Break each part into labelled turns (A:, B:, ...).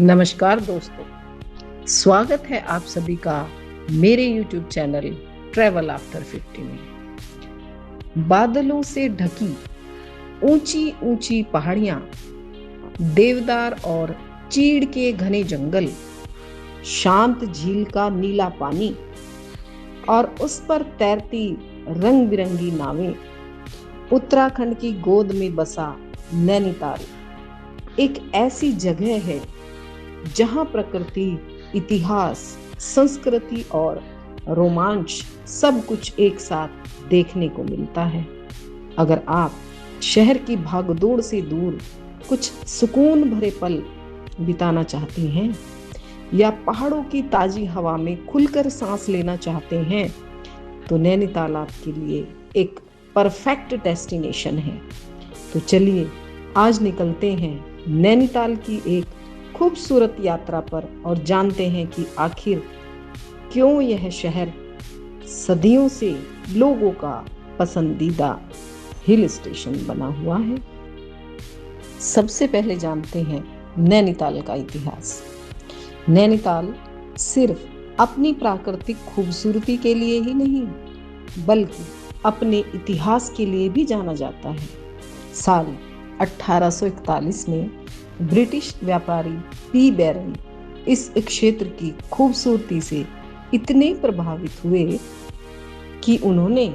A: नमस्कार दोस्तों, स्वागत है आप सभी का मेरे YouTube चैनल ट्रैवल आफ्टर 50 में। बादलों से ढकी ऊंची ऊंची पहाड़ियां, देवदार और चीड़ के घने जंगल, शांत झील का नीला पानी और उस पर तैरती रंग बिरंगी नावें। उत्तराखंड की गोद में बसा नैनीताल एक ऐसी जगह है जहां प्रकृति, इतिहास, संस्कृति और रोमांच सब कुछ एक साथ देखने को मिलता है। अगर आप शहर की भागदौड़ से दूर कुछ सुकून भरे पल बिताना चाहते हैं या पहाड़ों की ताजी हवा में खुलकर सांस लेना चाहते हैं तो नैनीताल आपके लिए एक परफेक्ट डेस्टिनेशन है। तो चलिए आज निकलते हैं नैनीताल की एक खूबसूरत यात्रा पर और जानते हैं कि आखिर क्यों यह शहर सदियों से लोगों का पसंदीदा हिल स्टेशन बना हुआ है। सबसे पहले जानते हैं नैनीताल का इतिहास। नैनीताल सिर्फ अपनी प्राकृतिक खूबसूरती के लिए ही नहीं बल्कि अपने इतिहास के लिए भी जाना जाता है। साल 1841 में ब्रिटिश व्यापारी पी बैरन इस क्षेत्र की खूबसूरती से इतने प्रभावित हुए कि उन्होंने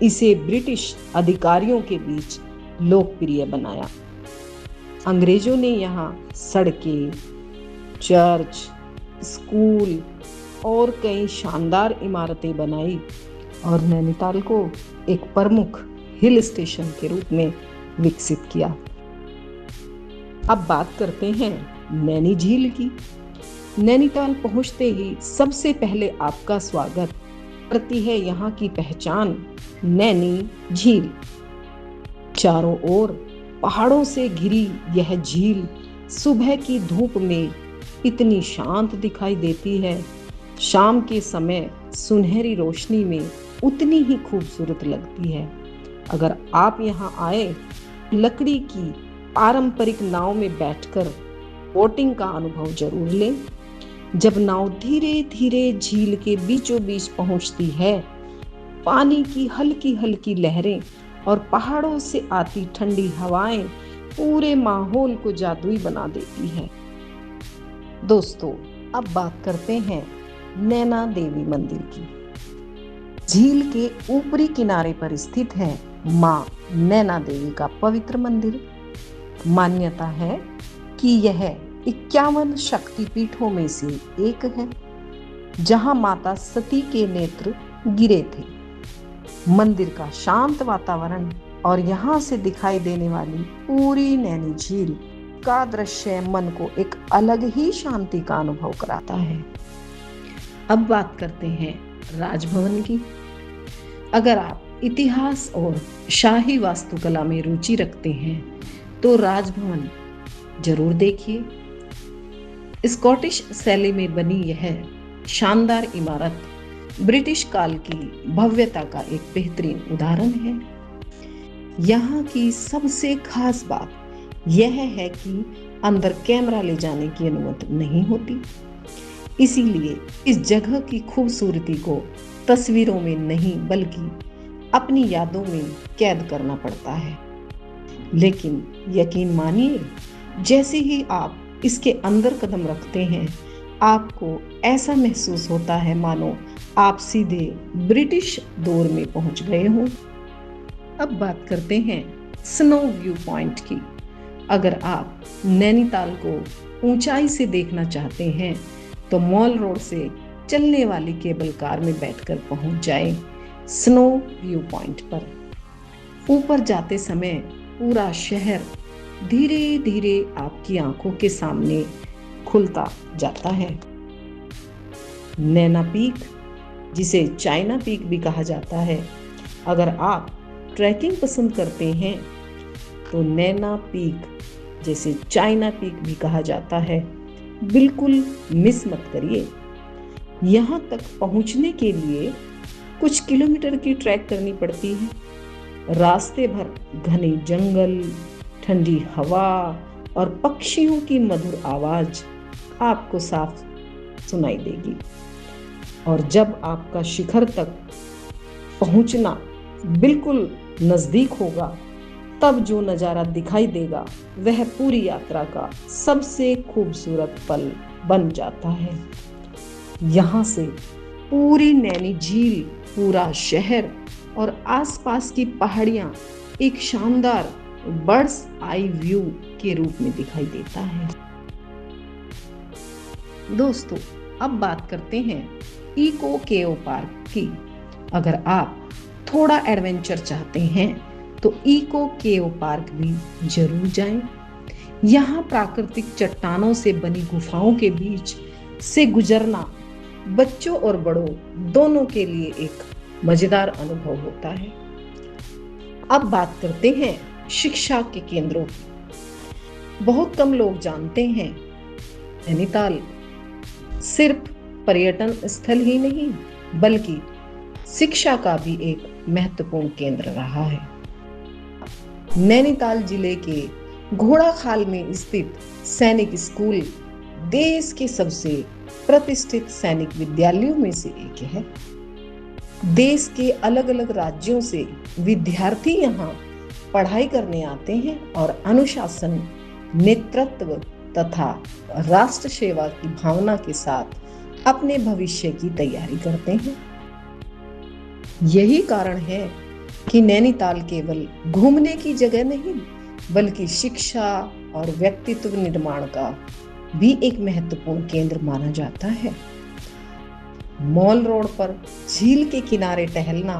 A: इसे ब्रिटिश अधिकारियों के बीच लोकप्रिय बनाया। अंग्रेजों ने यहाँ सड़कें, चर्च, स्कूल और कई शानदार इमारतें बनाई और नैनीताल को एक प्रमुख हिल स्टेशन के रूप में विकसित किया। अब बात करते हैं नैनी झील की। नैनीताल पहुंचते ही सबसे पहले आपका स्वागत करती है यहाँ की पहचान नैनी झील। चारों ओर पहाड़ों से घिरी यह झील सुबह की धूप में इतनी शांत दिखाई देती है, शाम के समय सुनहरी रोशनी में उतनी ही खूबसूरत लगती है। अगर आप यहाँ आए, लकड़ी की पारंपरिक नाव में बैठकर बोटिंग का अनुभव जरूर लें। जब नाव धीरे धीरे झील के बीचों बीच पहुंचती है, पानी की हल्की हल्की लहरें और पहाड़ों से आती ठंडी हवाएं पूरे माहौल को जादुई बना देती है। दोस्तों, अब बात करते हैं नैना देवी मंदिर की। झील के ऊपरी किनारे पर स्थित है मां नैना देवी का पवित्र मंदिर। मान्यता है कि यह 51 शक्तिपीठों में से एक है जहां माता सती के नेत्र गिरे थे। मंदिर का शांत वातावरण और यहां से दिखाई देने वाली पूरी नैनी झील का दृश्य मन को एक अलग ही शांति का अनुभव कराता है। अब बात करते हैं राजभवन की। अगर आप इतिहास और शाही वास्तुकला में रुचि रखते हैं तो राजभवन जरूर देखिए। स्कॉटिश शैली में बनी यह शानदार इमारत ब्रिटिश काल की भव्यता का एक बेहतरीन उदाहरण है। यहाँ की सबसे खास बात यह है कि अंदर कैमरा ले जाने की अनुमति नहीं होती, इसीलिए इस जगह की खूबसूरती को तस्वीरों में नहीं बल्कि अपनी यादों में कैद करना पड़ता है। लेकिन यकीन मानिए, जैसे ही आप इसके अंदर कदम रखते हैं, आपको ऐसा महसूस होता है मानो आप सीधे ब्रिटिश दौर में पहुंच गए हों। अब बात करते हैं स्नो व्यू पॉइंट की। अगर आप नैनीताल को ऊंचाई से देखना चाहते हैं तो मॉल रोड से चलने वाली केबल कार में बैठकर पहुंच जाएं स्नो व्यू पॉइंट पर। ऊपर जाते समय पूरा शहर धीरे धीरे आपकी आंखों के सामने खुलता जाता है। नैना पीक, जिसे चाइना पीक भी कहा जाता है, अगर आप ट्रैकिंग पसंद करते हैं तो नैना पीक, जिसे चाइना पीक भी कहा जाता है, बिल्कुल मिस मत करिए। यहाँ तक पहुँचने के लिए कुछ किलोमीटर की ट्रैक करनी पड़ती है। रास्ते भर घने जंगल, ठंडी हवा और पक्षियों की मधुर आवाज आपको साफ सुनाई देगी। और जब आपका शिखर तक पहुंचना बिल्कुल नजदीक होगा, तब जो नजारा दिखाई देगा वह पूरी यात्रा का सबसे खूबसूरत पल बन जाता है। यहाँ से पूरी नैनी झील, पूरा शहर और आसपास की पहाड़ियां एक शानदार बर्ड्स आई व्यू के रूप में दिखाई देता है। दोस्तों, अब बात करते हैं इको केओ पार्क की। अगर आप थोड़ा एडवेंचर चाहते हैं तो इको केओ पार्क भी जरूर जाएं। यहाँ प्राकृतिक चट्टानों से बनी गुफाओं के बीच से गुजरना बच्चों और बड़ों दोनों के लिए एक मजेदार अनुभव होता है। अब बात करते हैं शिक्षा के केंद्रों की। बहुत कम लोग जानते हैं नैनीताल सिर्फ पर्यटन स्थल ही नहीं बल्कि शिक्षा का भी एक महत्वपूर्ण केंद्र रहा है। नैनीताल जिले के घोड़ाखाल में स्थित सैनिक स्कूल देश के सबसे प्रतिष्ठित सैनिक विद्यालयों में से एक है। देश के अलग अलग राज्यों से विद्यार्थी यहाँ पढ़ाई करने आते हैं और अनुशासन, नेतृत्व तथा राष्ट्र सेवा की भावना के साथ अपने भविष्य की तैयारी करते हैं। यही कारण है कि नैनीताल केवल घूमने की जगह नहीं बल्कि शिक्षा और व्यक्तित्व निर्माण का भी एक महत्वपूर्ण केंद्र माना जाता है। मॉल रोड पर झील के किनारे टहलना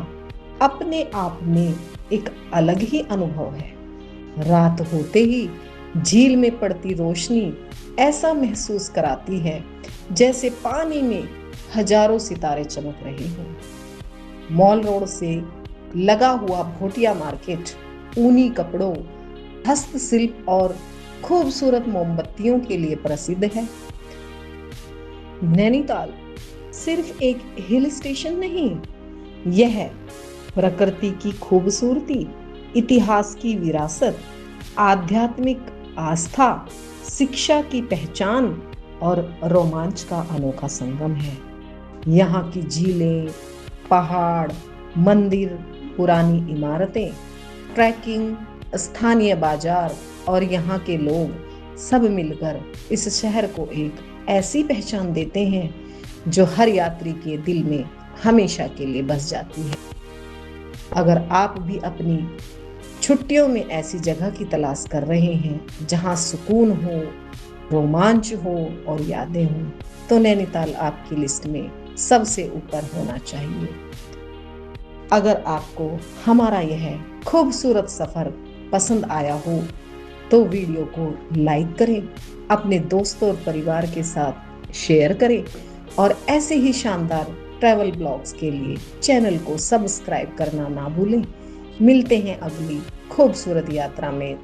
A: अपने आप में एक अलग ही अनुभव है। रात होते ही झील में पड़ती रोशनी ऐसा महसूस कराती है जैसे पानी में हजारों सितारे चमक रहे हों। मॉल रोड से लगा हुआ भोटिया मार्केट ऊनी कपड़ों, हस्तशिल्प और खूबसूरत मोमबत्तियों के लिए प्रसिद्ध है। नैनीताल सिर्फ एक हिल स्टेशन नहीं, यह प्रकृति की खूबसूरती, इतिहास की विरासत, आध्यात्मिक आस्था, शिक्षा की पहचान और रोमांच का अनोखा संगम है। यहाँ की झीलें, पहाड़, मंदिर, पुरानी इमारतें, ट्रैकिंग, स्थानीय बाजार और यहाँ के लोग सब मिलकर इस शहर को एक ऐसी पहचान देते हैं जो हर यात्री के दिल में हमेशा के लिए बस जाती है। अगर आप भी अपनी छुट्टियों में ऐसी जगह की तलाश कर रहे हैं जहां सुकून हो, रोमांच हो और यादें हों, तो नैनीताल आपकी लिस्ट में सबसे ऊपर होना चाहिए। अगर आपको हमारा यह खूबसूरत सफर पसंद आया हो तो वीडियो को लाइक करें, अपने दोस्तों और परिवार के साथ शेयर करें और ऐसे ही शानदार ट्रैवल ब्लॉग्स के लिए चैनल को सब्सक्राइब करना ना भूलें। मिलते हैं अगली खूबसूरत यात्रा में।